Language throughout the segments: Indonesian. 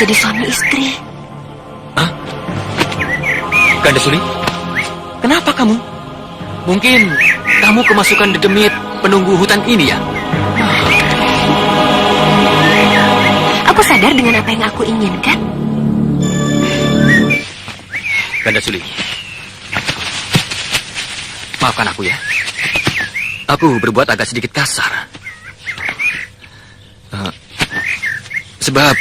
menjadi suami istri. Hah? Ganda Suli? Kenapa kamu? Mungkin kamu kemasukan dedemit penunggu hutan ini ya? Aku sadar dengan apa yang aku inginkan. Ganda Suli, maafkan aku ya. Aku berbuat agak sedikit kasar. Sebab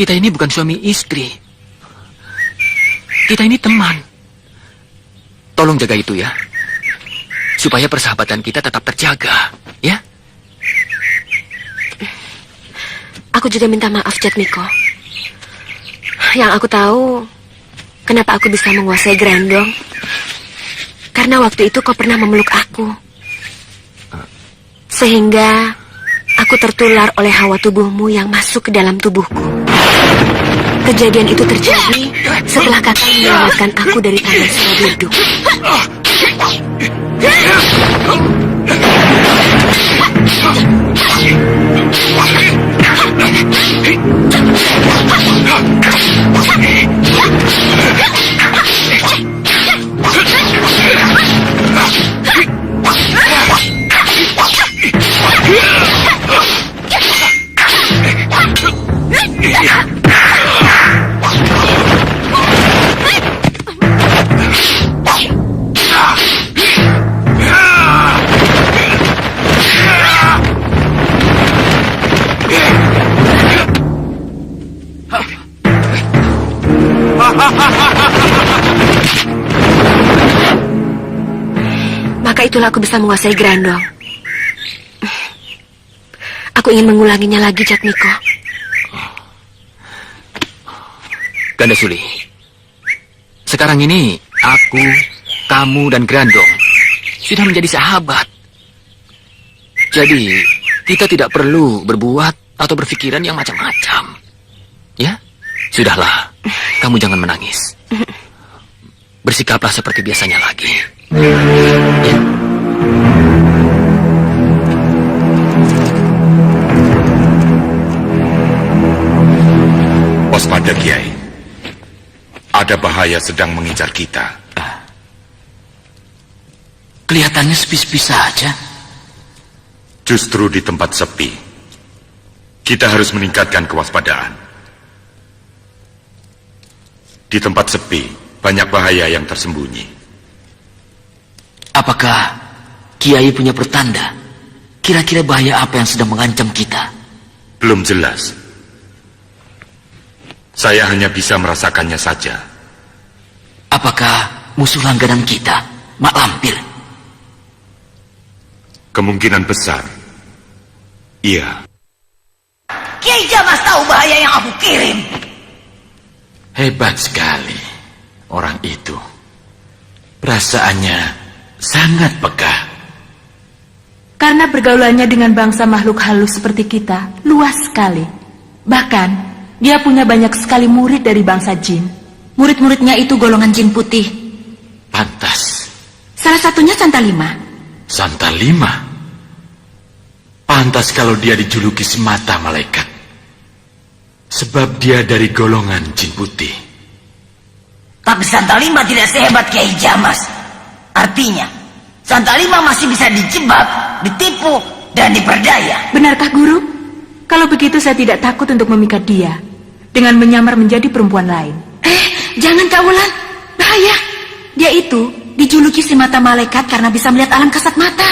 kita ini bukan suami istri. Kita ini teman. Tolong jaga itu ya. Supaya persahabatan kita tetap terjaga, ya? Aku juga minta maaf, Jatmiko. Yang aku tahu, kenapa aku bisa menguasai Grandong. Karena waktu itu kau pernah memeluk aku. Sehingga aku tertular oleh hawa tubuhmu yang masuk ke dalam tubuhku. Kejadian itu terjadi setelah kakak menyelamatkan aku dari tangan Suraduduk. Maka itulah aku bisa menguasai Grandong. Aku ingin mengulanginya lagi, Jatmiko. Ganda Suli, sekarang ini aku, kamu, dan Grandong sudah menjadi sahabat. Jadi, kita tidak perlu berbuat atau berpikiran yang macam-macam. Ya? Sudahlah, kamu jangan menangis. Bersikaplah seperti biasanya lagi. Ya? Waspada, Kiai. Ada bahaya sedang mengincar kita. Kelihatannya sepi-sepi saja. Justru di tempat sepi, kita harus meningkatkan kewaspadaan. Di tempat sepi, banyak bahaya yang tersembunyi. Apakah Kiai punya pertanda? Kira-kira bahaya apa yang sedang mengancam kita? Belum jelas. Saya hanya bisa merasakannya saja. Apakah musuh langganan kita, Mak Lampir? Kemungkinan besar. Iya. Kiai Jamas tahu bahaya yang aku kirim. Hebat sekali orang itu. Perasaannya sangat peka. Karena pergaulannya dengan bangsa makhluk halus seperti kita luas sekali. Bahkan dia punya banyak sekali murid dari bangsa jin. Murid-muridnya itu golongan jin putih. Pantas. Salah satunya Santalima. Santalima. Pantas kalau dia dijuluki semata malaikat. Sebab dia dari golongan jin putih. Tapi Santalima tidak sehebat Kiai Jamas. Artinya, Santalima masih bisa dijebak, ditipu, dan diperdaya. Benarkah Guru? Kalau begitu saya tidak takut untuk memikat dia dengan menyamar menjadi perempuan lain. Jangan, Kak Wulan. Bahaya. Dia itu dijuluki si mata malaikat karena bisa melihat alam kasat mata.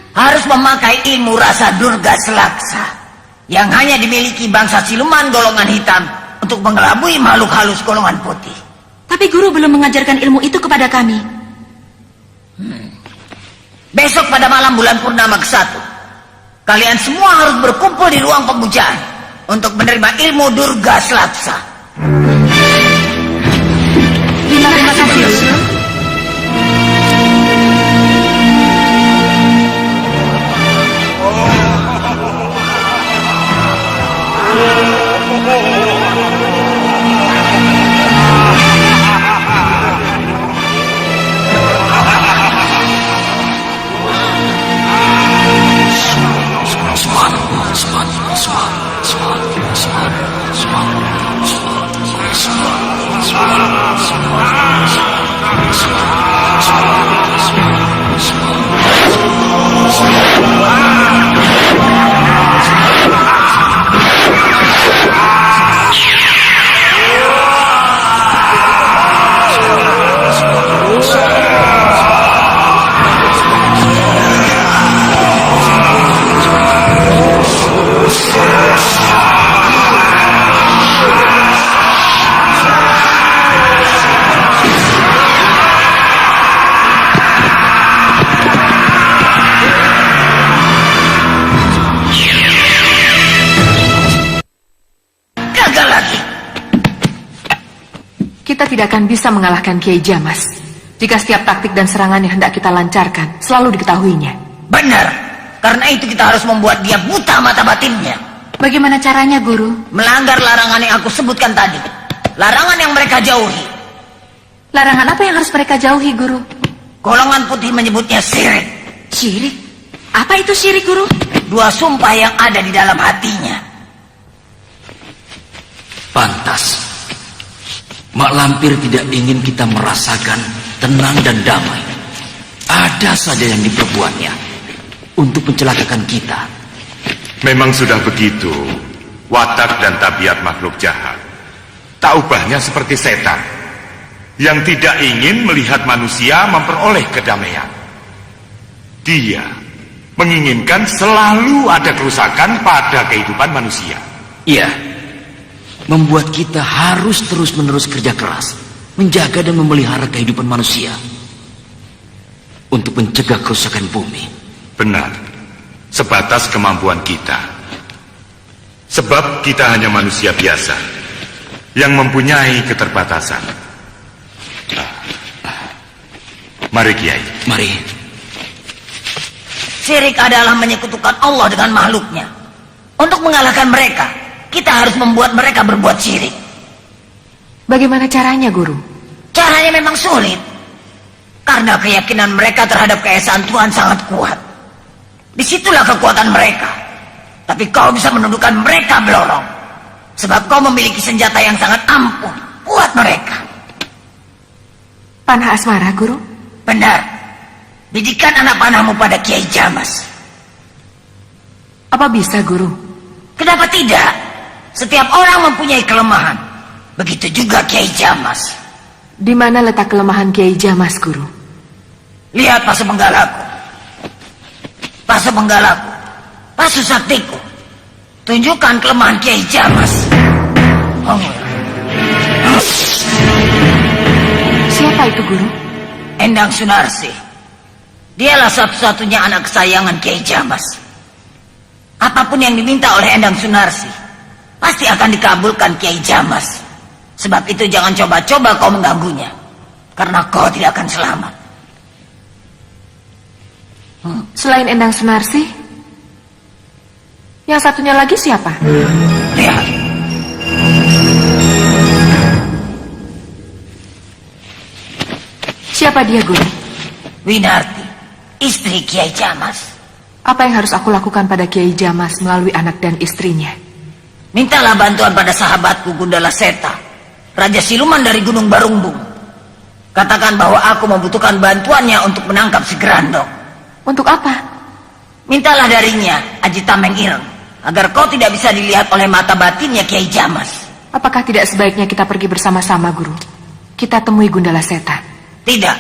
Harus memakai ilmu rasa Durga Selaksa yang hanya dimiliki bangsa siluman golongan hitam untuk mengelabui makhluk halus golongan putih. Tapi Guru belum mengajarkan ilmu itu kepada kami. Besok pada malam bulan purnama ke-1, kalian semua harus berkumpul di ruang pemujaan untuk menerima ilmu Durga Selaksa. Terima kasih, Guru. Swan. tidak akan bisa mengalahkan Kiai Jamas jika setiap taktik dan serangan yang hendak kita lancarkan selalu diketahuinya. Benar. Karena itu kita harus membuat dia buta mata batinnya. Bagaimana caranya, Guru? Melanggar larangan yang aku sebutkan tadi. Larangan yang mereka jauhi. Larangan apa yang harus mereka jauhi, Guru? Golongan putih menyebutnya syirik. Syirik? Apa itu syirik, Guru? 2 sumpah yang ada di dalam hatinya. Pantas. Mak Lampir tidak ingin kita merasakan tenang dan damai. Ada saja yang diperbuatnya untuk mencelakakan kita. Memang sudah begitu, watak dan tabiat makhluk jahat. Tak ubahnya seperti setan, yang tidak ingin melihat manusia memperoleh kedamaian. Dia menginginkan selalu ada kerusakan pada kehidupan manusia. Iya, membuat kita harus terus-menerus kerja keras, menjaga dan memelihara kehidupan manusia untuk mencegah kerusakan bumi. Benar, sebatas kemampuan kita. Sebab kita hanya manusia biasa yang mempunyai keterbatasan. Mari Kiai. Mari. Syirik adalah menyekutukan Allah dengan makhluknya. Untuk mengalahkan mereka, kita harus membuat mereka berbuat syirik. Bagaimana caranya, Guru? Caranya memang sulit. Karena keyakinan mereka terhadap keesaan Tuhan sangat kuat. Disitulah kekuatan mereka. Tapi kau bisa menundukkan mereka, Blorong. Sebab kau memiliki senjata yang sangat ampuh buat mereka. Panah asmara, Guru? Benar. Didikan anak panahmu pada Kiai Jamas. Apa bisa, Guru? Kenapa tidak? Setiap orang mempunyai kelemahan. Begitu juga Kiai Jamas. Di mana letak kelemahan Kiai Jamas, Guru? Lihat pasu penggalaku. Pasu penggalaku. Pasu saktiku. Tunjukkan kelemahan Kiai Jamas. Siapa itu, Guru? Endang Sunarsi. Dialah satu-satunya anak kesayangan Kiai Jamas. Apapun yang diminta oleh Endang Sunarsi pasti akan dikabulkan Kiai Jamas. Sebab itu jangan coba-coba kau mengganggunya, karena kau tidak akan selamat. Selain Endang Sunarsi, yang satunya lagi siapa? Lihat. Siapa dia, Guru? Winarti, istri Kiai Jamas. Apa yang harus aku lakukan pada Kiai Jamas melalui anak dan istrinya? Mintalah bantuan pada sahabatku Gundala Seta, Raja Siluman dari Gunung Barumbung. Katakan bahwa aku membutuhkan bantuannya untuk menangkap si Grandong. Untuk apa? Mintalah darinya, Aji Tameng Ireng, agar kau tidak bisa dilihat oleh mata batinnya Kiai Jamas. Apakah tidak sebaiknya kita pergi bersama-sama, Guru? Kita temui Gundala Seta. Tidak,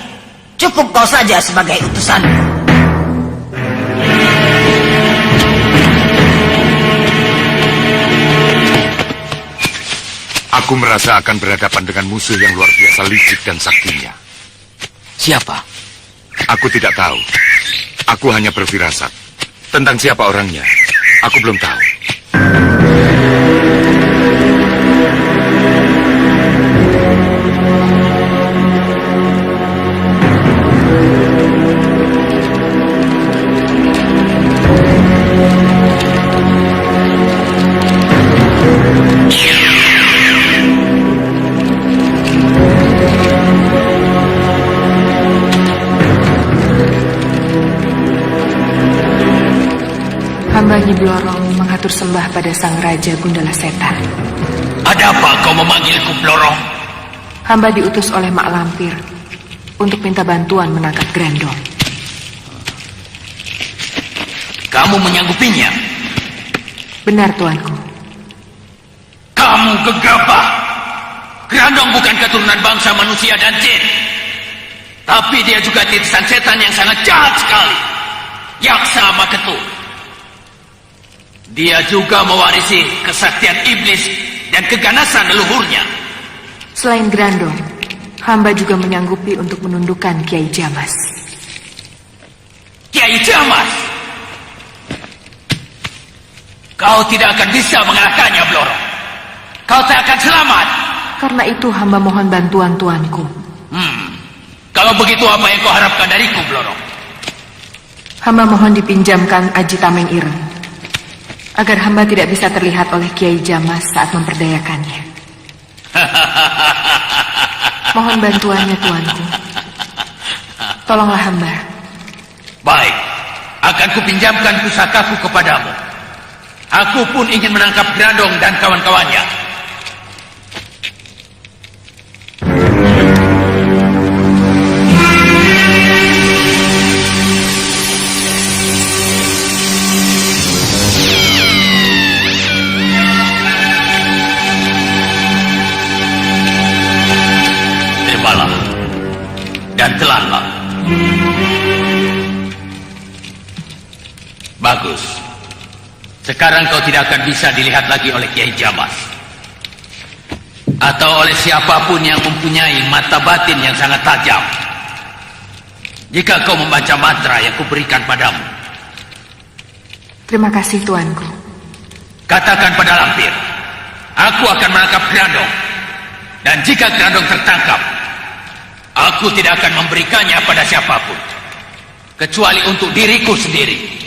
cukup kau saja sebagai utusanku. Aku merasa akan berhadapan dengan musuh yang luar biasa licik dan saktinya. Siapa? Aku tidak tahu. Aku hanya berfirasat. Tentang siapa orangnya, aku belum tahu. Hamba Nyi Blorong mengatur sembah pada Sang Raja Gundala Seta. Ada apa kau memanggilku, Blorong? Hamba diutus oleh Mak Lampir untuk minta bantuan menangkap Grandong. Kamu menyanggupinya? Benar, Tuanku. Kamu gegabah. Grandong bukan keturunan bangsa manusia dan jin. Tapi dia juga titisan setan yang sangat jahat sekali. Yaksa Maketu. Dia juga mewarisi kesaktian iblis dan keganasan leluhurnya. Selain Grandong, hamba juga menyanggupi untuk menundukkan Kiai Jamas. Kiai Jamas! Kau tidak akan bisa mengalahkannya, Blorong. Kau tak akan selamat. Karena itu hamba mohon bantuan tuanku. Kalau begitu apa yang kau harapkan dariku, Blorong? Hamba mohon dipinjamkan Aji Tameng Ireng, agar hamba tidak bisa terlihat oleh Kiai Jamas saat memperdayakannya. Mohon bantuannya tuanku. Tolonglah hamba. Baik, akan kupinjamkan pusakaku kepadamu. Aku pun ingin menangkap Grandong dan kawan-kawannya. Terimalah dan telanlah. Bagus. Sekarang kau tidak akan bisa dilihat lagi oleh Kiai Jamas. Atau oleh siapapun yang mempunyai mata batin yang sangat tajam. Jika kau membaca mantra yang kuberikan padamu. Terima kasih tuanku. Katakan pada lampir, aku akan menangkap Grandong. Dan jika Grandong tertangkap, aku tidak akan memberikannya pada siapapun. Kecuali untuk diriku sendiri.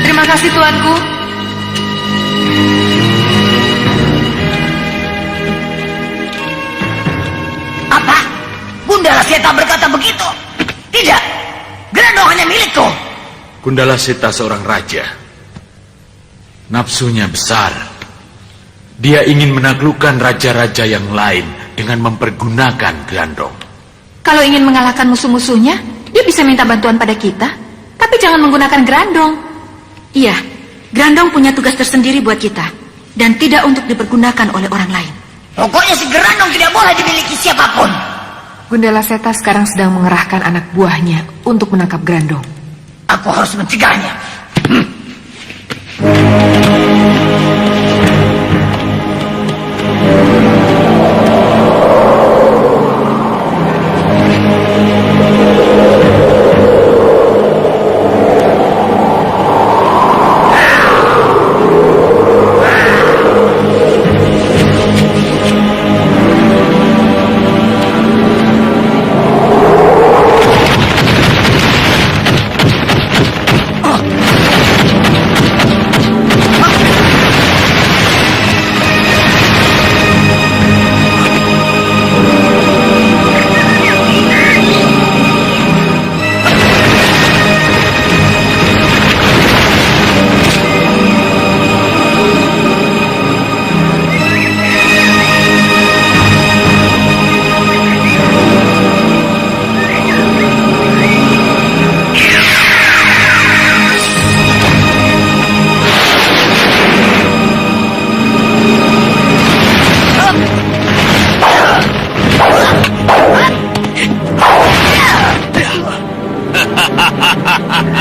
Terima kasih tuanku. Apa? Bunda Laseta berkata begitu? Tidak. Grandong hanya milikku. Gundala Seta seorang raja. Nafsunya besar. Dia ingin menaklukkan raja-raja yang lain dengan mempergunakan Grandong. Kalau ingin mengalahkan musuh-musuhnya, dia bisa minta bantuan pada kita. Tapi jangan menggunakan Grandong. Iya, Grandong punya tugas tersendiri buat kita. Dan tidak untuk dipergunakan oleh orang lain. Pokoknya si Grandong tidak boleh dimiliki siapapun. Gundala Seta sekarang sedang mengerahkan anak buahnya untuk menangkap Grandong. Aku harus mencegahnya.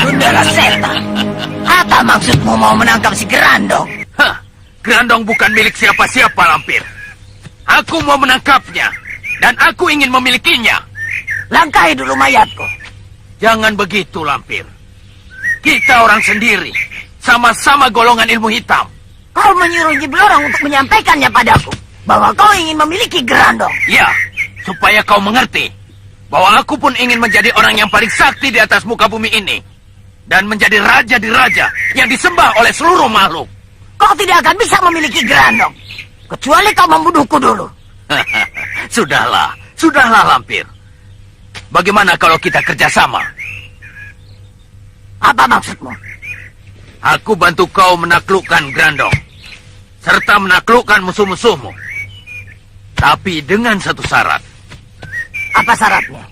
Gundala Seta, apa maksudmu mau menangkap si Grandong? Hah, Grandong bukan milik siapa-siapa, Lampir. Aku mau menangkapnya, dan aku ingin memilikinya. Langkahi dulu mayatku. Jangan begitu, Lampir. Kita orang sendiri, sama-sama golongan ilmu hitam. Kau menyuruh Nyi Blorong untuk menyampaikannya padaku, bahwa kau ingin memiliki Grandong. Ya, supaya kau mengerti bahwa aku pun ingin menjadi orang yang paling sakti di atas muka bumi ini. Dan menjadi raja di raja yang disembah oleh seluruh makhluk. Kau tidak akan bisa memiliki Grandong, kecuali kau membunuhku dulu. Sudahlah Lampir. Bagaimana kalau kita kerjasama? Apa maksudmu? Aku bantu kau menaklukkan Grandong, serta menaklukkan musuh-musuhmu. Tapi dengan satu syarat. Apa syaratnya?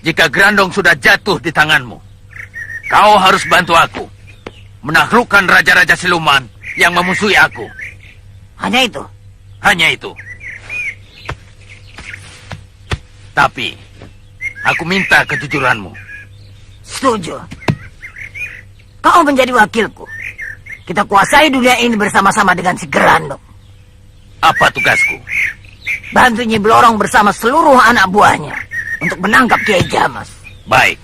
Jika Grandong sudah jatuh di tanganmu, kau harus bantu aku menaklukkan raja-raja siluman yang memusuhi aku. Hanya itu? Hanya itu. Tapi, aku minta kejujuranmu. Setuju. Kau menjadi wakilku. Kita kuasai dunia ini bersama-sama dengan si Grandong. Apa tugasku? Bantu Nyi Blorong bersama seluruh anak buahnya untuk menangkap Kiai Jamas. Baik.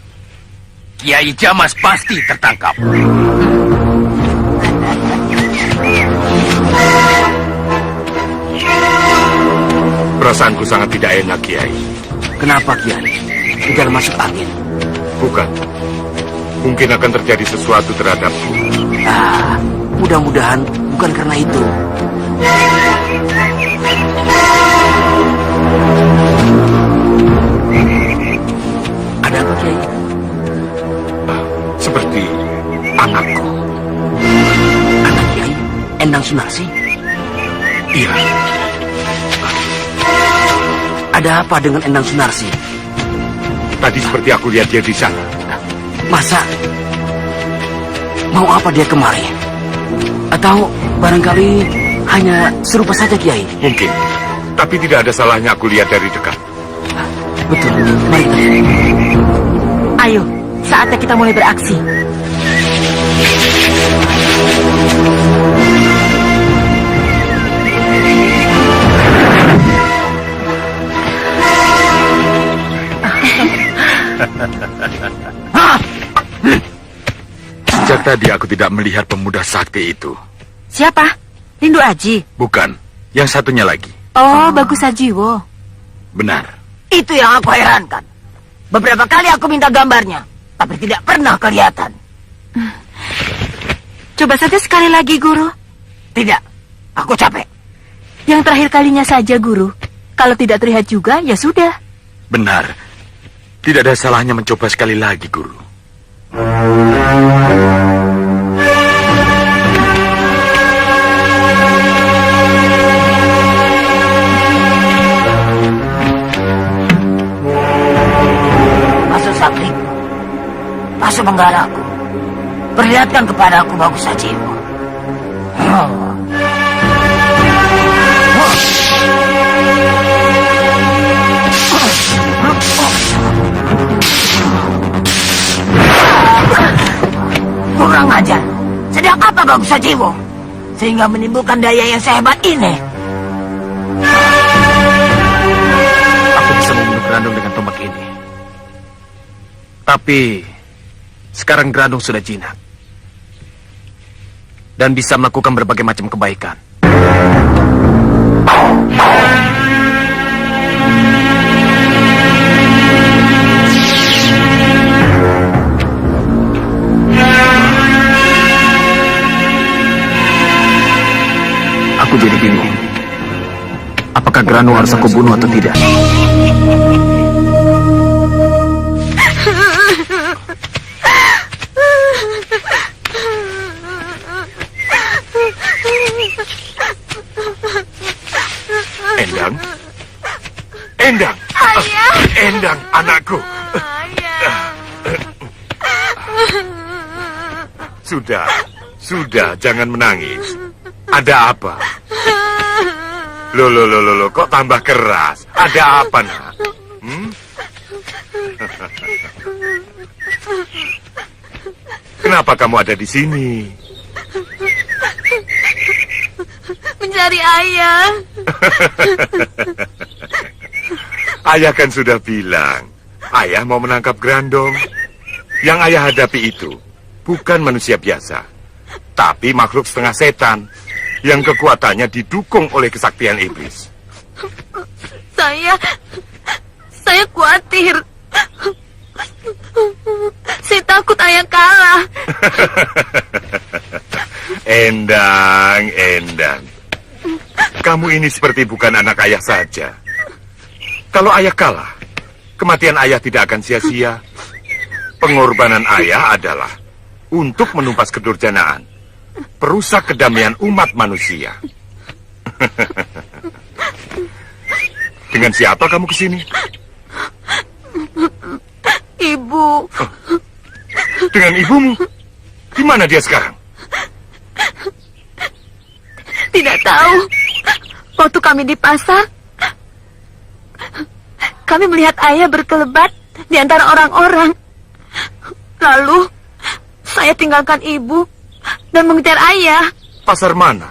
Kiai Jamas pasti tertangkap. Perasaanku sangat tidak enak, Kiai. Kenapa, Kiai? Tidak masuk angin. Bukan. Mungkin akan terjadi sesuatu terhadapku. Ah, mudah-mudahan bukan karena itu. Ada apa, Kiai? Seperti anakku. Anak Kiai, Endang Sunarsi. Iya, Ada apa dengan Endang Sunarsi? tadi seperti aku lihat dia di sana. Masa? Mau apa dia kemari? Atau barangkali hanya serupa saja, Kiai? Mungkin. Tapi tidak ada salahnya aku lihat dari dekat. Betul, mari kita lihat. Ayo, saatnya kita mulai beraksi. Sejak tadi aku tidak melihat pemuda sakti itu. Siapa? Lindu Aji. Bukan, yang satunya lagi. Oh, Bagus Sajiwo. Benar. Itu yang aku herankan. Beberapa kali aku minta gambarnya, tapi tidak pernah kelihatan. Coba saja sekali lagi, Guru. Tidak, aku capek. Yang terakhir kalinya saja, Guru. Kalau tidak terlihat juga, ya sudah. Benar. Tidak ada salahnya mencoba sekali lagi, Guru. Masuk sakti, masuk menggalaku. Perlihatkan kepada aku Bagus Sajiwo. Kurang ajar. Sedang apa Bagus Sajiwo? Sehingga menimbulkan daya yang sehebat ini. Aku bisa membunuh Grandong dengan tombak ini. Tapi sekarang Grandong sudah jinak dan bisa melakukan berbagai macam kebaikan. Aku jadi bingung. Apakah Grandong harus aku bunuh atau tidak? Endang? Endang! Ayah! Endang, anakku! Sudah, jangan menangis. Ada apa? Loh, kok tambah keras? Ada apa, nak? Kenapa kamu ada di sini? Mencari ayah. Ayah kan sudah bilang, ayah mau menangkap Grandong. Yang ayah hadapi itu bukan manusia biasa, tapi makhluk setengah setan yang kekuatannya didukung oleh kesaktian iblis. Saya khawatir. Saya takut ayah kalah. Endang. Kamu ini seperti bukan anak ayah saja. Kalau ayah kalah, kematian ayah tidak akan sia-sia. Pengorbanan ayah adalah untuk menumpas kedurjanaan, perusak kedamaian umat manusia. Dengan siapa kamu kesini? Ibu. Dengan ibumu? Di mana dia sekarang? Tidak tahu. Waktu kami di pasar, kami melihat ayah berkelebat di antara orang-orang. Lalu, saya tinggalkan ibu dan mengejar ayah. Pasar mana?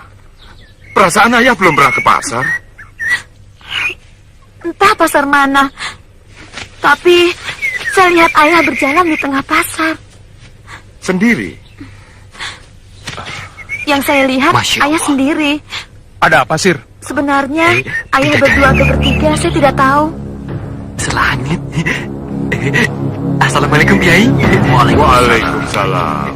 Perasaan ayah belum pernah ke pasar. Entah pasar mana. Tapi, saya lihat ayah berjalan di tengah pasar. Sendiri? Yang saya lihat, Masya ayah Allah. sendiri. Ada apa, Sir? Sebenarnya ayah berdua atau bertiga, saya tidak tahu. Selangit. Assalamualaikum, Kiai. Waalaikumsalam.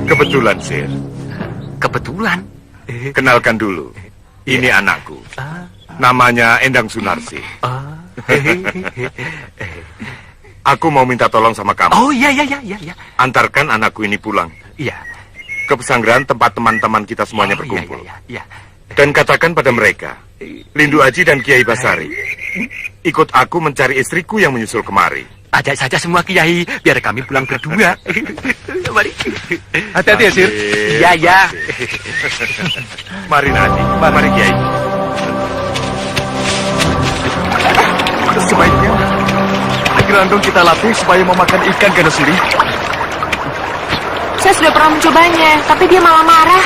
Kebetulan, Sir. Kebetulan. Kenalkan dulu. Ini anakku. Namanya Endang Sunarsi. Aku mau minta tolong sama kamu. Oh, iya. Antarkan anakku ini pulang. Iya. Ke pesanggeran tempat teman-teman kita semuanya berkumpul. Iya. Dan katakan pada mereka, Lindu Aji dan Kiai Basari, ikut aku mencari istriku yang menyusul kemari. Ajak saja semua Kiai, biar kami pulang berdua. Mari. Hati-hati ya, Sir. Iya. Mari Nadi, mari Kiai. Sebaiknya Grandong kita latih supaya memakan ikan Ganesuri. Saya sudah pernah mencobanya, tapi dia malah marah.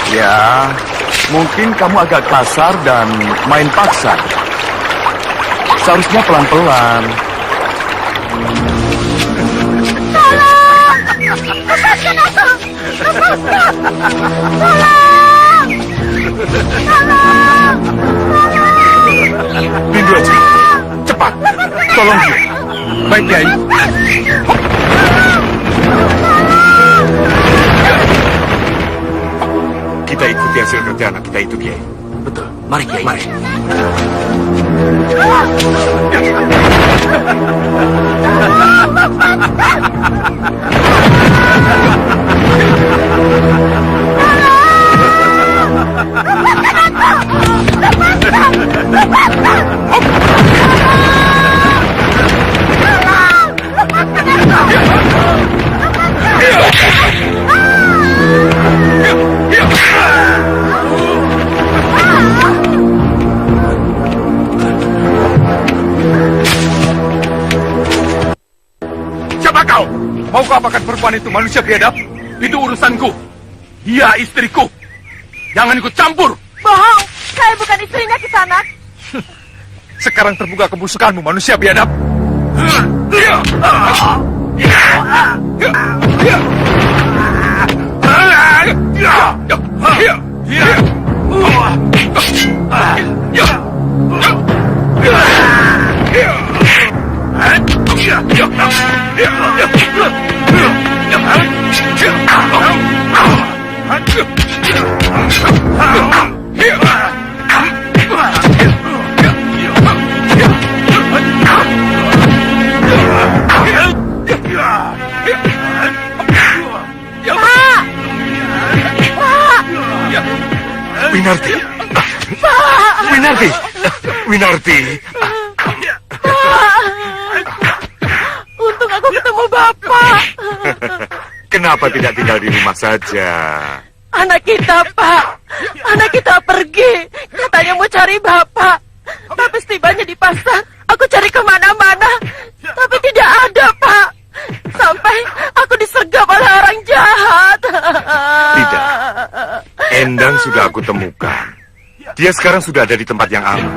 Ya, mungkin kamu agak kasar dan main paksa. Seharusnya pelan-pelan. Lindu Aji, cepat, tolong dia. Baik, Kiai. Kita ikuti hasil kerja anak kita itu, Kiai. Betul. Mari, Kiai. Mari. Siapa kau? Mau kau apakan perempuan itu manusia biadab? Itu urusanku. Dia istriku. Jangan ikut campur. Bohong, saya bukan istrinya Kisanak. Sekarang terbuka kebusukanmu manusia biadab. Winarti. Winarti. Untung aku ketemu Bapak. Kenapa tidak tinggal di rumah saja? Anak kita, Pak. Anak kita pergi. Katanya mau cari Bapak. Tapi setibanya di pasar, aku cari kemana-mana. Tapi tidak ada, Pak. Sampai aku disergap oleh orang jahat. Tidak. Endang sudah aku temukan. Dia sekarang sudah ada di tempat yang aman.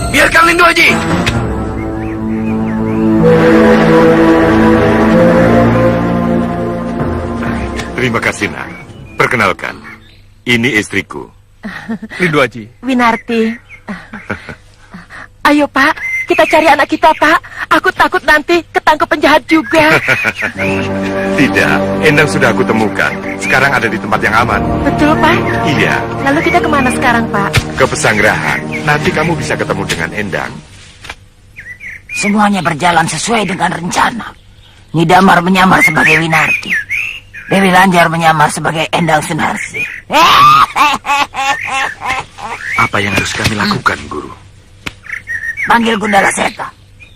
Biarkan Lindu Aji. Terima kasih, Nak. Perkenalkan, Ini istriku. Rindu Aji. Winarti. Ayo Pak, kita cari anak kita Pak. Aku takut nanti ketangkep penjahat juga. Tidak, Endang sudah aku temukan. Sekarang ada di tempat yang aman. Betul Pak? Iya, Lalu kita kemana sekarang Pak? ke Pesanggerahan. Nanti kamu bisa ketemu dengan Endang. Semuanya berjalan sesuai dengan rencana. Nidamar menyamar sebagai Winarti. Dewi Lanjar menyamar sebagai Endang Sunarsi. Apa yang harus kami lakukan, Guru? Panggil Gundala Seta.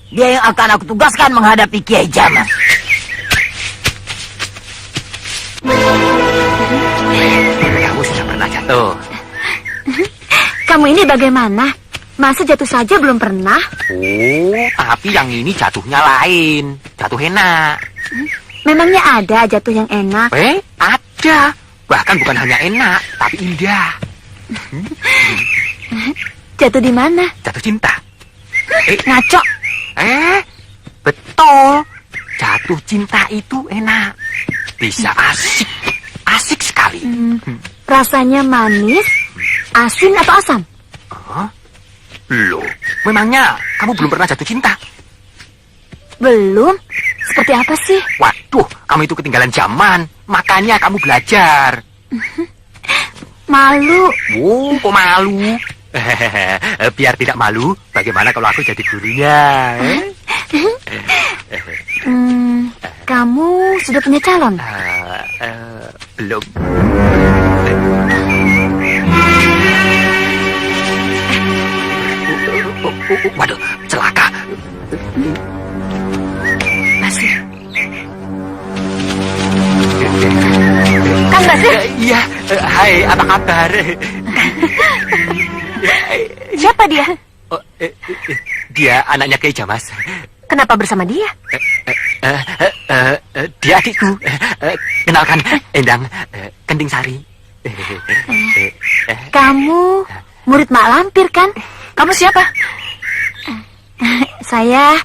Dia yang akan aku tugaskan menghadapi Kiai Jamas. Kamu sudah pernah jatuh. Kamu ini bagaimana? Masa jatuh saja belum pernah? Oh, tapi yang ini jatuhnya lain. Jatuh enak. Memangnya ada jatuh yang enak? Ada. Bahkan bukan hanya enak, tapi indah. Jatuh di mana? Jatuh cinta. Ngaco. Betul. Jatuh cinta itu enak. Bisa asik. Asik sekali. Rasanya manis, asin atau asam? Loh, memangnya kamu belum pernah jatuh cinta? Belum. Seperti apa sih? Waduh, kamu itu ketinggalan zaman. Makanya kamu belajar. Malu. Oh, kok malu? Biar tidak malu, bagaimana kalau aku jadi gurunya? Kamu sudah punya calon? Belum. Waduh, celaka. Basir. Kang Basir. Iya, hai, apa kabar? Siapa dia? Dia anaknya Kiai Jamas. Kenapa bersama dia? Dia adikku. Kenalkan, Endang Kending Sari. Kamu murid Mak Lampir kan? Kamu siapa? Saya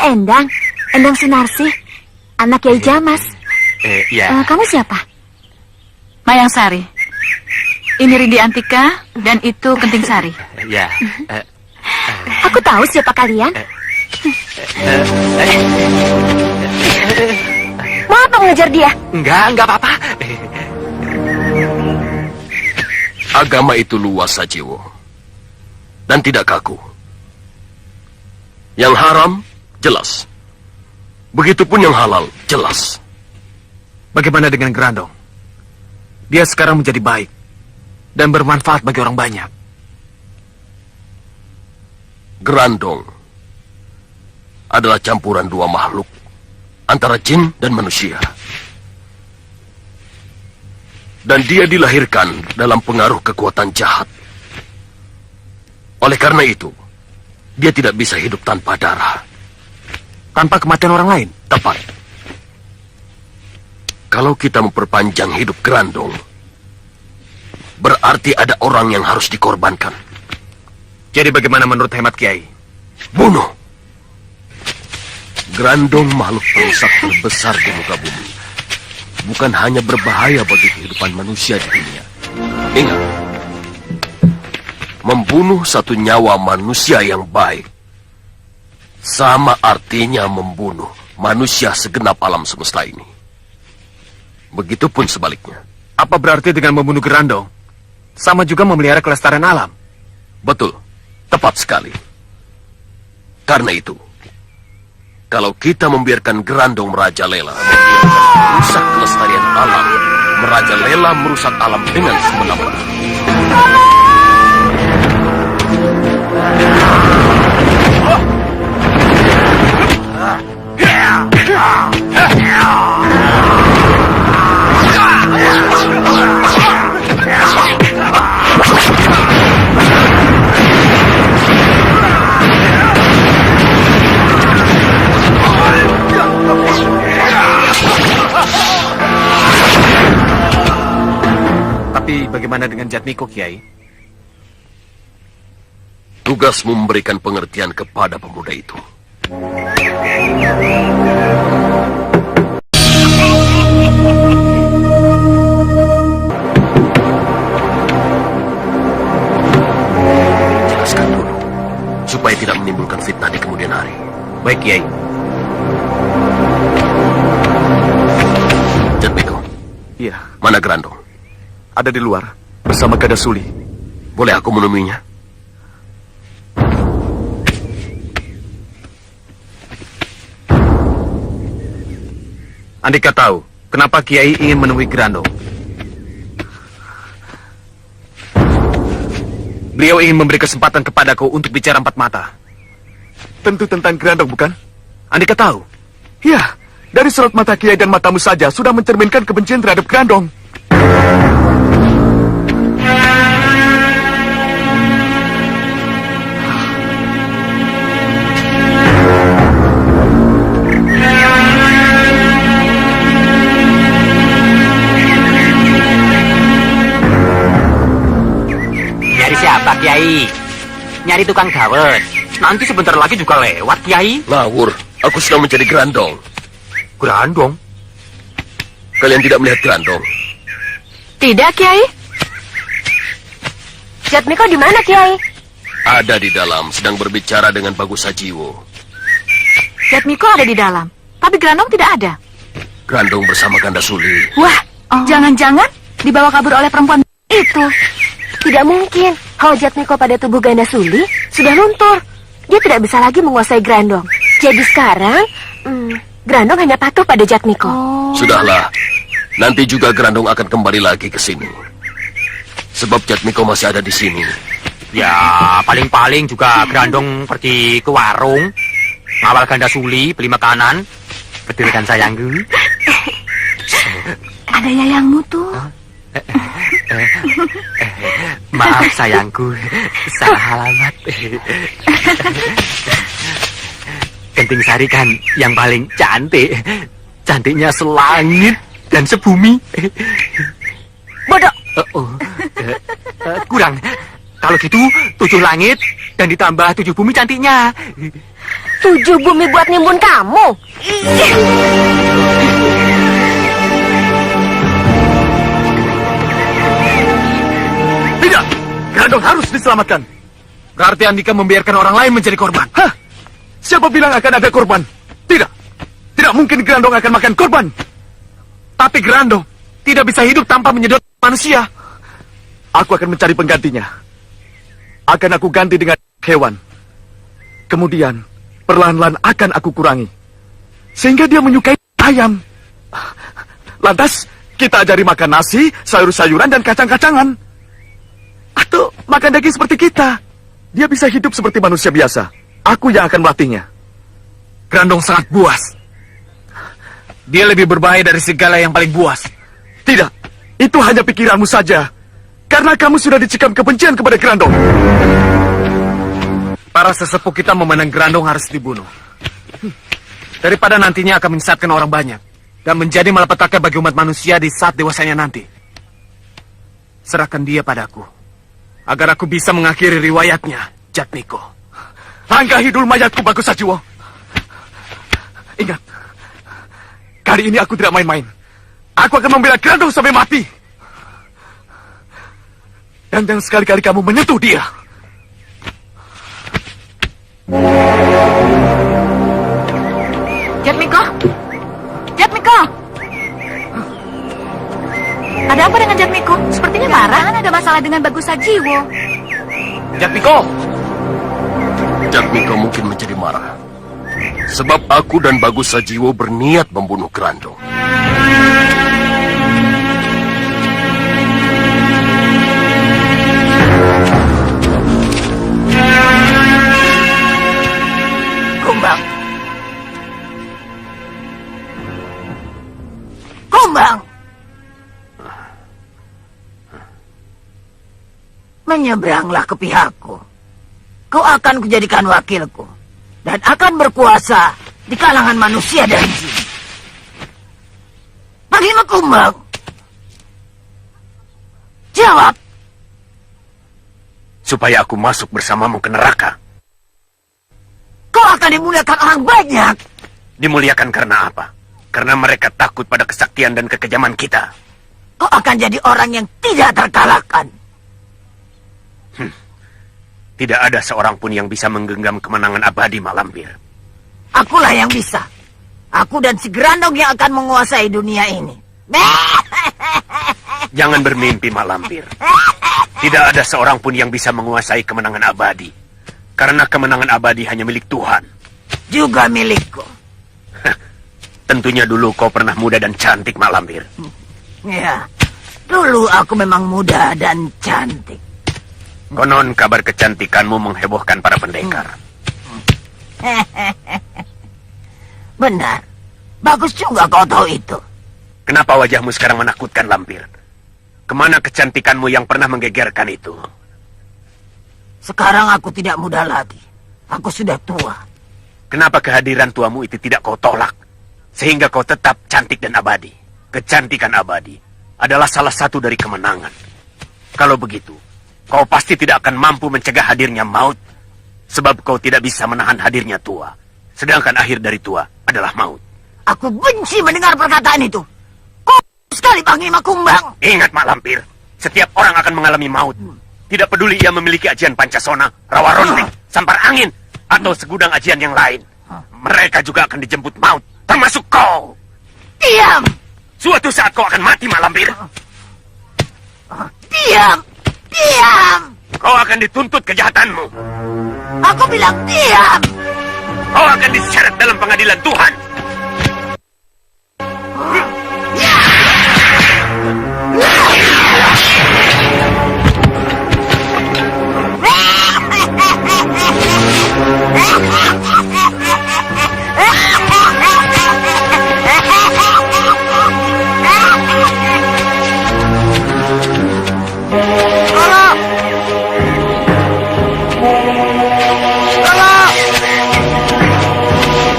Endang Sunarsi, anak Kiai Jamas. Ya. Kamu siapa? Mayang Sari. Ini Rindi Antika dan itu Kenting Sari. Ya. Aku tahu siapa kalian. Mau apa mengejar dia? Enggak apa-apa. Agama itu luas, Sajiwo. Dan tidak kaku. Yang haram, jelas. Begitupun yang halal, jelas. Bagaimana dengan Grandong? Dia sekarang menjadi baik dan bermanfaat bagi orang banyak. Grandong adalah campuran dua makhluk antara jin dan manusia. Dan dia dilahirkan dalam pengaruh kekuatan jahat. Oleh karena itu, dia tidak bisa hidup tanpa darah. Tanpa kematian orang lain? Tepat. Kalau kita memperpanjang hidup Grandong, berarti ada orang yang harus dikorbankan. Jadi bagaimana menurut hemat Kiai? Bunuh. Grandong makhluk perusak terbesar di muka bumi. Bukan hanya berbahaya bagi kehidupan manusia di dunia. Ingat, membunuh satu nyawa manusia yang baik sama artinya membunuh manusia segenap alam semesta ini. Begitupun sebaliknya. Apa berarti dengan membunuh Grandong sama juga memelihara kelestarian alam? Betul, tepat sekali. Karena itu, kalau kita membiarkan Grandong merajalela, merusak kelestarian alam, merajalela merusak alam dengan semena-mena. Tapi bagaimana dengan Jatmiko, Kiai? Tugas memberikan pengertian kepada pemuda itu. supaya tidak menimbulkan fitnah di kemudian hari. Baik, Kiai. Jatmiko, Iya, mana Grandong? ada di luar bersama Gadasuli. Boleh aku menemuinya? Andika tahu kenapa Kiai ingin menemui Grandong. Beliau ingin memberi kesempatan kepadaku untuk bicara empat mata. Tentu tentang Grandong, bukan? Andika tahu. Ya, dari sorot mata Kiai dan matamu saja sudah mencerminkan kebencian terhadap Grandong. Nyari siapa, Kiai? Nyari tukang dawet. Nanti sebentar lagi juga lewat, Kiai. Ngawur, aku sedang mencari Grandong. Grandong? Kalian tidak melihat Grandong? Tidak, Kiai. Jatmiko di mana, Kiai? Ada di dalam, sedang berbicara dengan Bagus Sajiwo. Jatmiko ada di dalam, tapi Grandong tidak ada. Grandong bersama Ganda Suli. Wah, jangan-jangan dibawa kabur oleh perempuan itu. Tidak mungkin. Hawa Jatmiko pada tubuh Ganda Suli sudah luntur. Dia tidak bisa lagi menguasai Grandong. Jadi sekarang, Grandong hanya patuh pada Jatmiko. Sudahlah, nanti juga Grandong akan kembali lagi ke sini. Sebab Jatmiko masih ada di sini. Ya, paling-paling juga Grandong pergi ke warung, ngawal Ganda Suli, beli makanan. Betul kan, sayangku? Ada yayangmu tuh. Maaf, sayangku. Salah alamat. Genting Sari kan yang paling cantik. Cantiknya selangit dan sebumi. Bodoh. Kurang. Kalau gitu 7 langit dan ditambah 7 bumi cantiknya. 7 bumi buat nimbun kamu. Tidak! Grandong harus diselamatkan. Berarti Andika membiarkan orang lain menjadi korban. Hah? Siapa bilang akan ada korban? Tidak. Tidak mungkin Grandong akan makan korban. Tapi Grandong tidak bisa hidup tanpa menyedot manusia. Aku akan mencari penggantinya. Akan aku ganti dengan hewan. Kemudian, perlahan-lahan akan aku kurangi. Sehingga dia menyukai ayam. Lantas, kita ajari makan nasi, sayur-sayuran, dan kacang-kacangan. Atau makan daging seperti kita. Dia bisa hidup seperti manusia biasa. Aku yang akan melatihnya. Grandong sangat buas. Dia lebih berbahaya dari segala yang paling buas. Tidak, itu hanya pikiranmu saja. Karena kamu sudah dicekam kebencian kepada Grandong. Para sesepuh kita memandang Grandong harus dibunuh. Daripada nantinya akan menyesatkan orang banyak. Dan menjadi malapetaka bagi umat manusia di saat dewasanya nanti. Serahkan dia padaku. Agar aku bisa mengakhiri riwayatnya, Jatmiko. Langkahi dulu mayatku, Bagus Sajiwo. Ingat, kali ini aku tidak main-main. Aku akan membela Grandong sampai mati. Dan jangan sekali-kali kamu menyentuh dia. Jatmiko. Jatmiko. Ada apa dengan Jatmiko? Sepertinya marah. Ada masalah dengan Bagus Sajiwo. Jatmiko! Jatmiko mungkin menjadi marah. Sebab aku dan Bagus Sajiwo berniat membunuh Grandong. Kumbang. Kumbang. Menyeberanglah ke pihakku. Kau akan kujadikan wakilku. Dan akan berkuasa di kalangan manusia dan jin. Bagaimana, Kumbang? Jawab. Supaya aku masuk bersamamu ke neraka. Kau akan dimuliakan orang banyak. Dimuliakan karena apa? Karena mereka takut pada kesaktian dan kekejaman kita. Kau akan jadi orang yang tidak terkalahkan. Tidak ada seorang pun yang bisa menggenggam kemenangan abadi, Mak Lampir. Akulah yang bisa. Aku dan si Grandong yang akan menguasai dunia ini. Jangan bermimpi, Mak Lampir. Tidak ada seorang pun yang bisa menguasai kemenangan abadi. Karena kemenangan abadi hanya milik Tuhan. Juga milikku. Tentunya dulu kau pernah muda dan cantik, Mak Lampir. Ya, dulu aku memang muda dan cantik. Konon kabar kecantikanmu menghebohkan para pendekar. Benar. Bagus juga kau tahu itu. Kenapa wajahmu sekarang menakutkan, Lampir? Kemana kecantikanmu yang pernah menggegerkan itu? Sekarang aku tidak muda lagi. Aku sudah tua. Kenapa kehadiran tuamu itu tidak kau tolak? Sehingga kau tetap cantik dan abadi. Kecantikan abadi adalah salah satu dari kemenangan. Kalau begitu, kau pasti tidak akan mampu mencegah hadirnya maut. Sebab kau tidak bisa menahan hadirnya tua. Sedangkan akhir dari tua adalah maut. Aku benci mendengar perkataan itu. Kau sekali Panglima Kumbang. Ingat, Mak Lampir. Setiap orang akan mengalami maut. Tidak peduli ia memiliki ajian Pancasona, Rawa Ronting, Sampar Angin, atau segudang ajian yang lain. Mereka juga akan dijemput maut. Termasuk kau. Diam. Suatu saat kau akan mati, Mak Lampir. Diam. Diam. Kau akan dituntut kejahatanmu. Aku bilang diam. Kau akan diseret dalam pengadilan Tuhan.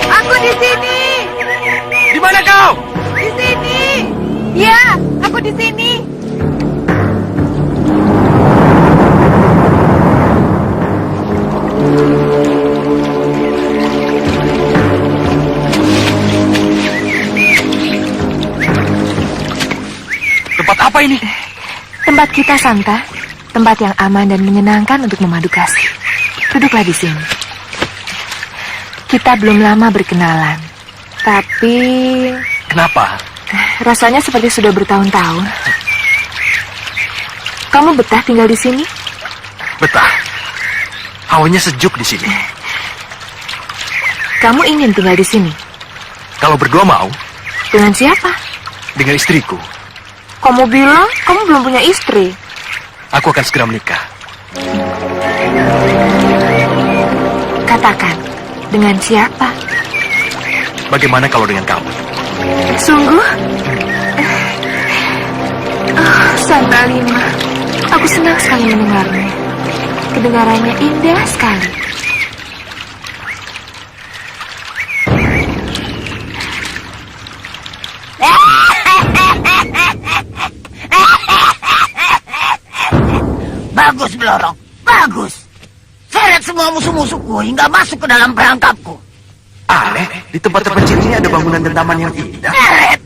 Aku di sini. Di mana kau? Di sini. Ya, aku di sini. Tempat apa ini? Tempat kita, Santa. Tempat yang aman dan menyenangkan untuk memadu kasih. Duduklah di sini. Kita belum lama berkenalan. Tapi Kenapa? rasanya seperti sudah bertahun-tahun. Kamu betah tinggal di sini? Betah. Hawanya sejuk di sini. Kamu ingin tinggal di sini? Kalau berdua mau, Dengan siapa? dengan istriku, Kamu bilang kamu belum punya istri. aku akan segera menikah. Katakan, dengan siapa? Bagaimana kalau dengan kamu? Sungguh? Oh, Santa Lima, aku senang sekali mendengarnya. Kedengarannya indah sekali. Bagus, Blorong. Bagus. Seret semua musuh-musuhku hingga masuk ke dalam perangkapku. Aneh, di tempat terpencil ini ada bangunan dan taman yang indah. Seret.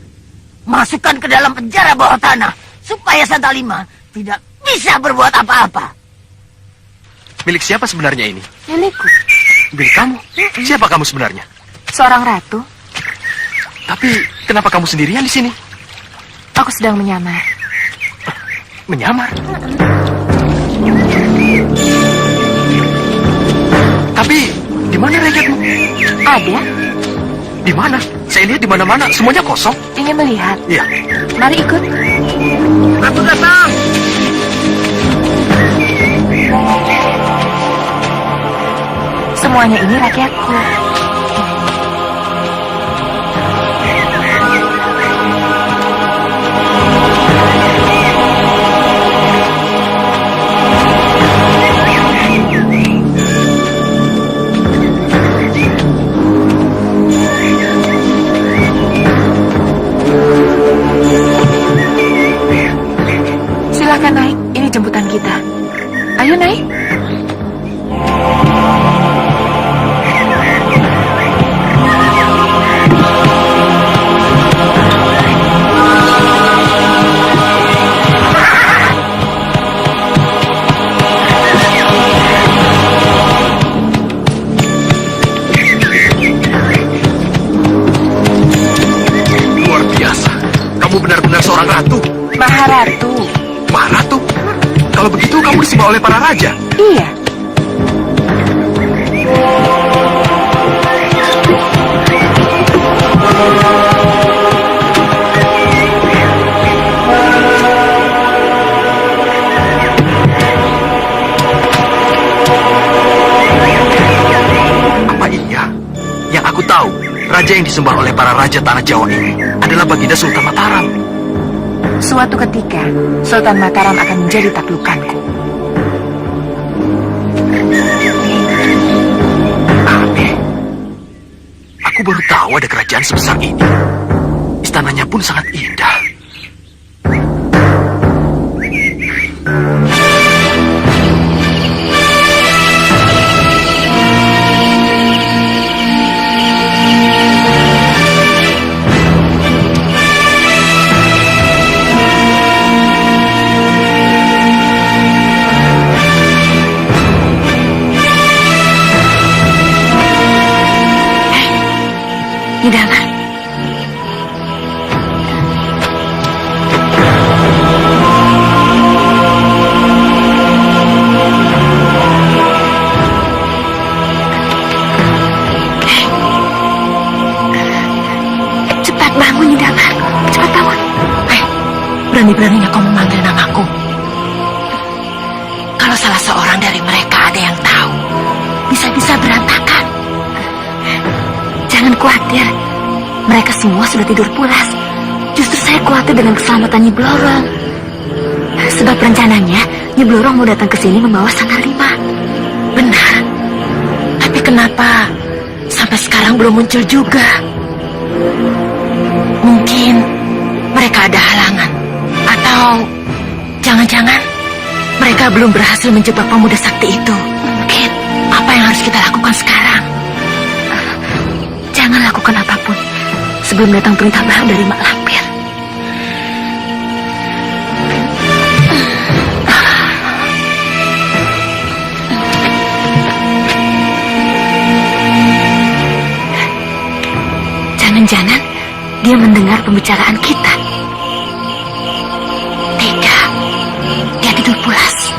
Masukkan ke dalam penjara bawah tanah. Supaya Santa Lima tidak bisa berbuat apa-apa. Milik siapa sebenarnya ini? Milikku, Milik kamu? Siapa kamu sebenarnya? seorang ratu. Tapi kenapa kamu sendirian di sini? Aku sedang menyamar. Menyamar? Tapi di mana rakyatmu? Ada? Di mana? Saya lihat di mana-mana semuanya kosong. Ingin melihat? Iya. Mari ikut. Aku datang. Semuanya ini rakyatku. Silakan naik, ini jemputan kita. Ayo naik. Kalau begitu kamu disembah oleh para raja. Iya. Apa iya? Yang aku tahu, raja yang disembah oleh para raja tanah Jawa ini adalah Baginda Sultan Mataram. Suatu ketika, Sultan Mataram akan menjadi taklukanku. Aneh. Aku baru tahu ada kerajaan sebesar ini. Istananya pun sangat indah. Nidama. Cepat bangun, Nidama. Cepat bangun. Berani-beraninya kau memanggil namaku. Kalau salah seorang dari mereka ada yang tahu, bisa-bisa berantakan. Jangan khawatir. Mereka semua sudah tidur pulas. Justru saya khawatir dengan keselamatan Nyi Blorong. Sebab rencananya Nyi Blorong mau datang ke sini membawa Sanggar-5. Benar. Tapi kenapa sampai sekarang belum muncul juga? Mungkin mereka ada halangan. Atau jangan-jangan mereka belum berhasil menjebak pemuda sakti itu. Mungkin. Apa yang harus kita lakukan sekarang? Jangan lakukan apapun sebelum datang perintah baru dari Mak Lampir. Jangan-jangan dia mendengar pembicaraan kita. Tidak, dia tidur pulas.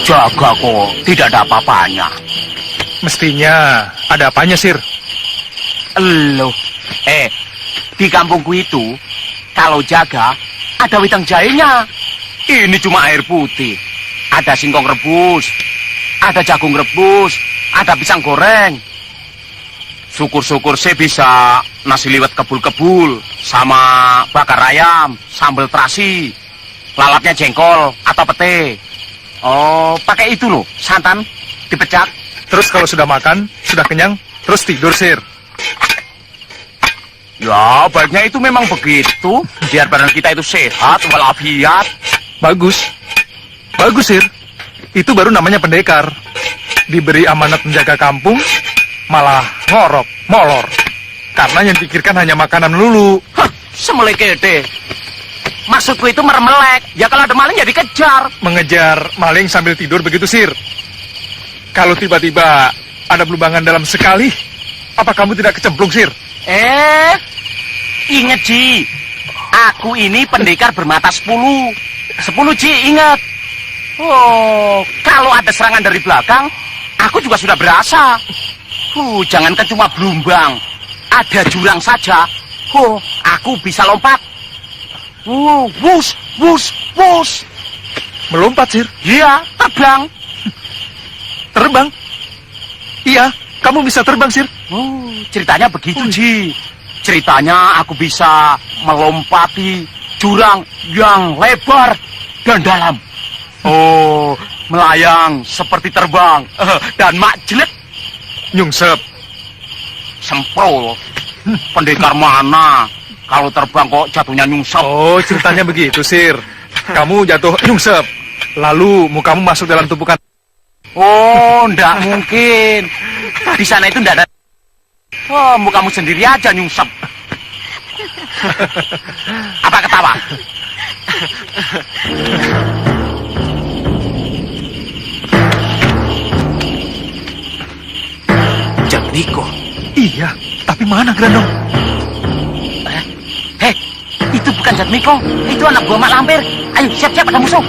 Jaga kok, tidak ada apa-apanya. Mestinya ada apanya, Sir? Loh, di kampungku itu, kalau jaga, ada wedang jahenya. Ini cuma air putih. Ada singkong rebus, ada jagung rebus, ada pisang goreng. Syukur-syukur saya bisa nasi liwet kebul-kebul, sama bakar ayam, sambal terasi, lalapnya jengkol atau pete. Oh, pakai itu loh, santan, dipecak. Terus kalau sudah makan, sudah kenyang, terus tidur, Sir. Ya, baiknya itu memang begitu. Biar badan kita itu sehat, walafiat. Bagus. Bagus, Sir. Itu baru namanya pendekar. Diberi amanat menjaga kampung, malah ngorok, molor. Karena yang dipikirkan hanya makanan melulu. Hah, semelekete. Maksudku itu meremelek. Ya kalau ada maling ya dikejar. Mengejar maling sambil tidur begitu, Sir. Kalau tiba-tiba ada belubangan dalam sekali, apa kamu tidak kecemplung, Sir? Ingat, Ji. Aku ini pendekar bermata 10. 10, Ji, ingat. Oh, kalau ada serangan dari belakang, aku juga sudah berasa. Jangankan cuma belumbang. Ada jurang saja. Aku bisa lompat. Wus, wus, wus. Melompat, Sir? Iya, terbang. Terbang? Iya, kamu bisa terbang, Sir. Ceritanya begitu, Ji. Ceritanya aku bisa melompati jurang yang lebar dan dalam. Oh, melayang seperti terbang. Dan mak jelek. Nyungsep. Semprol. Pendekar mana? Kalau terbang kok jatuhnya nyungsep. Oh, ceritanya begitu, Sir. Kamu jatuh nyungsep. Lalu mukamu masuk dalam tumpukan. Oh, ndak mungkin. Di sana itu ndak ada. Oh, mukamu sendiri aja nyungsep. Apa ketawa? Jatmiko. Iya, tapi mana Grandong? Hei, itu bukan Jatmiko. Itu anak buah Mak Lampir. Ayo, siap-siap ada musuh.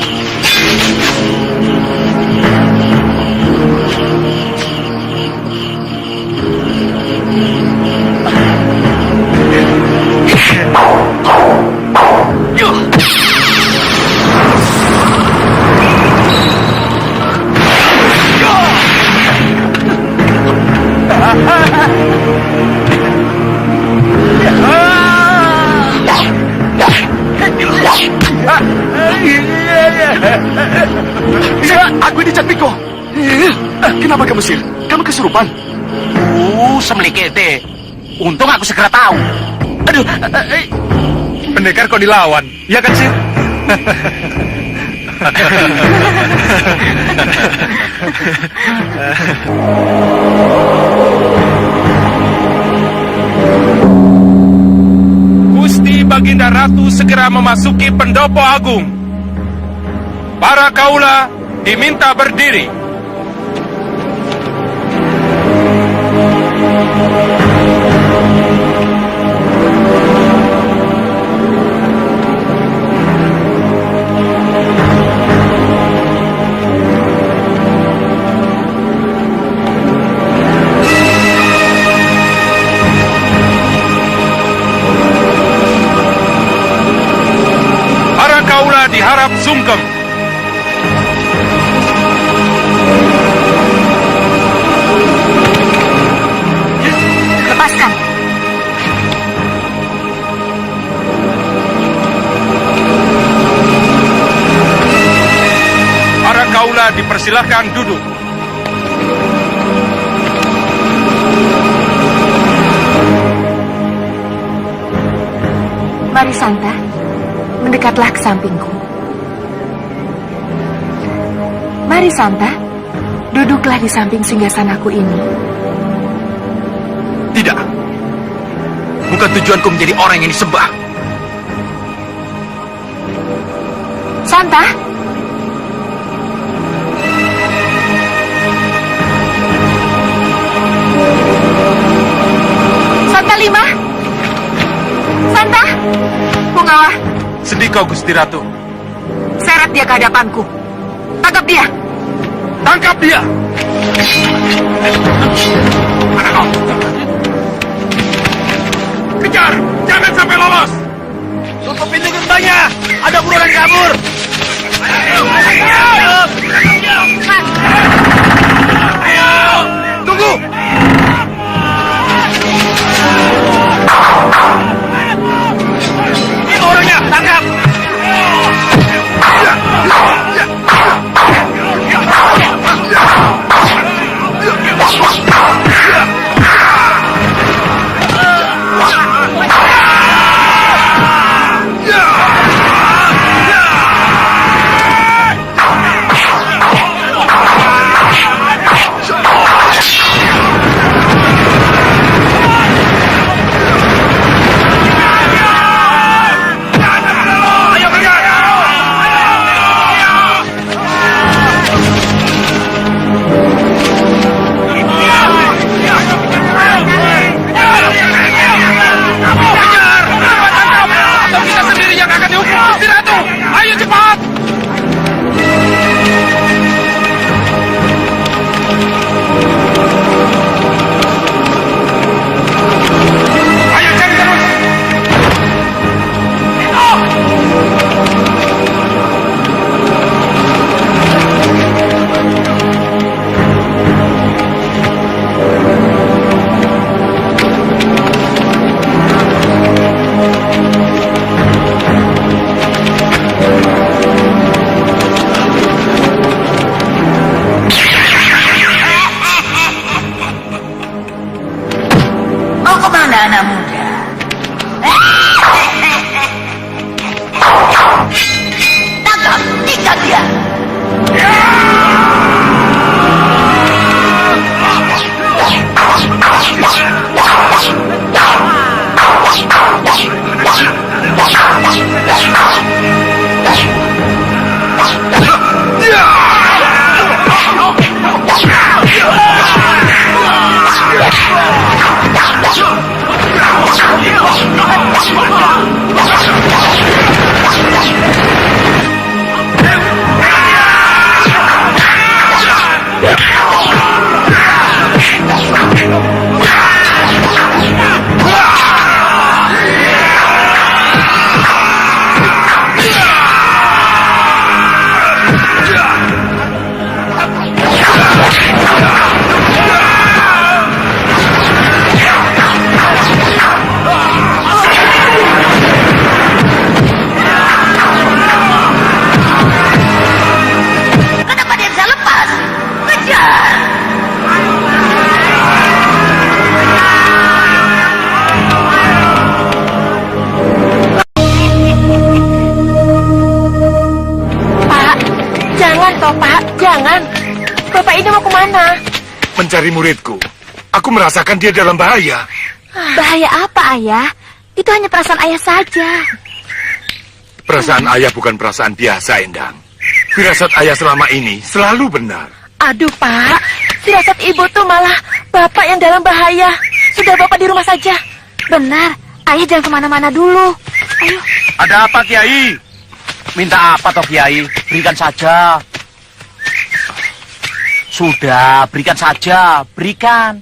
Aku ini Jatmiko. Kenapa kamu sir? Kamu kesurupan? Semlikete. Untung aku segera tahu. Aduh, Pendekar kau dilawan, ya kan sih? Gusti Baginda Ratu segera memasuki pendopo agung. Para kaula diminta berdiri. Para kaula diharap sungkem. Lepaskan. Para kaula dipersilahkan duduk. Mari Santa, mendekatlah ke sampingku. Mari Santa, duduklah di samping singgasanaku ini. Tidak. Bukan tujuanku menjadi orang yang disembah. Santa, Santa Lima, Santa, Pungawa, Sedih kau Gusti Ratu. seret dia ke hadapanku. Tangkap dia. Tangkap dia. Mana kau? Kejar, jangan sampai lolos. Tutup pintu gerbangnya. Ada buruan kabur. Tunggu. Itu orangnya. Tangkap. anak muda. Tangkap, ikat dia. Bapak ini mau kemana? Mencari muridku. Aku merasakan dia dalam bahaya. Bahaya apa, Ayah? Itu hanya perasaan Ayah saja. Perasaan ayah bukan perasaan biasa, Endang. Firasat ayah selama ini selalu benar. Aduh, Pak. Firasat Ibu tuh malah Bapak yang dalam bahaya. Sudah Bapak di rumah saja. Benar, Ayah jangan kemana-mana dulu. Ayo. Ada apa, Kiai? Minta apa toh, Kiai? Berikan saja. Sudah, berikan saja. Berikan.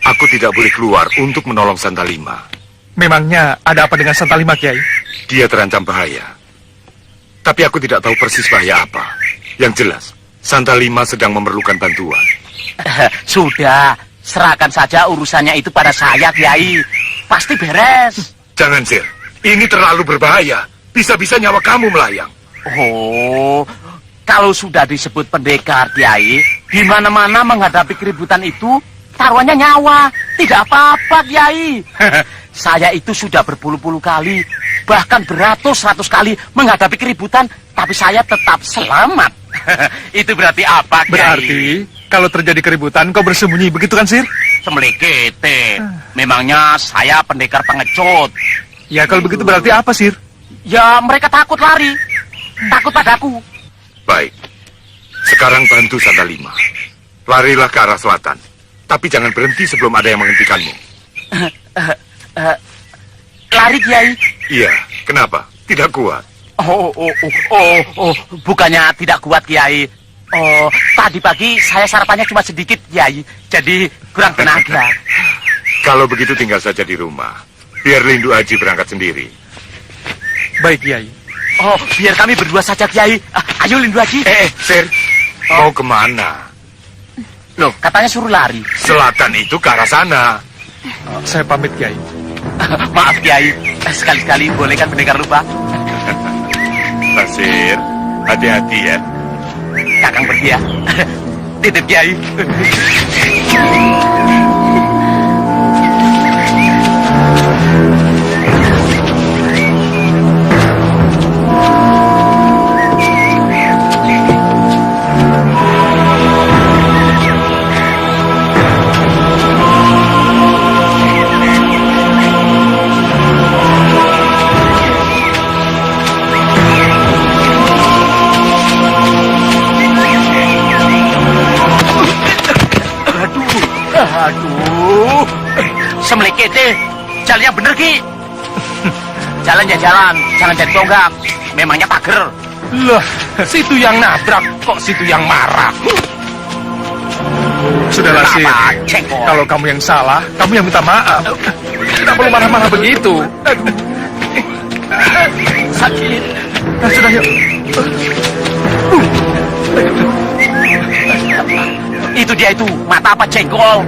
Aku tidak boleh keluar untuk menolong Santalima. Memangnya ada apa dengan Santalima, Kiai? Dia terancam bahaya. Tapi aku tidak tahu persis bahaya apa. Yang jelas, Santalima sedang memerlukan bantuan. Sudah, serahkan saja urusannya itu pada saya, Kiai. Pasti beres. Jangan, Sir. Ini terlalu berbahaya. Bisa-bisa nyawa kamu melayang. Oh, kalau sudah disebut pendekar, Kiai, di mana-mana menghadapi keributan itu, taruhannya nyawa. Tidak apa-apa, Kiai. Saya itu sudah berpuluh-puluh kali, bahkan beratus-ratus kali menghadapi keributan, tapi saya tetap selamat. Itu berarti apa, Kiai? Berarti kalau terjadi keributan kau bersembunyi, begitu kan, Sir? Semlekete. Memangnya saya pendekar pengecut. Ya, kalau begitu berarti apa, Sir? Ya, mereka takut lari. Takut padaku. Baik. Sekarang bantu Santalima. Larilah ke arah selatan. Tapi jangan berhenti sebelum ada yang menghentikanmu. Lari, Kiai? Iya, kenapa? Tidak kuat. Bukannya tidak kuat, Kiai. Oh, tadi pagi saya sarapannya cuma sedikit, Kiai. Jadi kurang tenaga. Kalau begitu tinggal saja di rumah. Biar Lindu Aji berangkat sendiri. Baik, Kiai. Oh, biar kami berdua saja, Kiai. Ayo, Lindu Aji. Sir. Mau kemana? Loh, katanya suruh lari. Selatan itu ke arah sana. Saya pamit, Kiai. Maaf, Kiai. Sekali-sekali boleh kan pendekar lupa? Basir, hati-hati ya. Kakang pergi ya. Titip, Kiai. Aduh, semlekete, jalannya bener, Ki. Jalan ya jalan, jangan jadi tonggak. Memangnya pager. Lah, situ yang nabrak, kok situ yang marah. Sudahlah, Sir. Kenapa, cengkol? Kalau kamu yang salah, kamu yang minta maaf. Tidak perlu marah-marah begitu. Sakit. Nah, sudah, yuk. Itu dia itu, mata apa jengkol?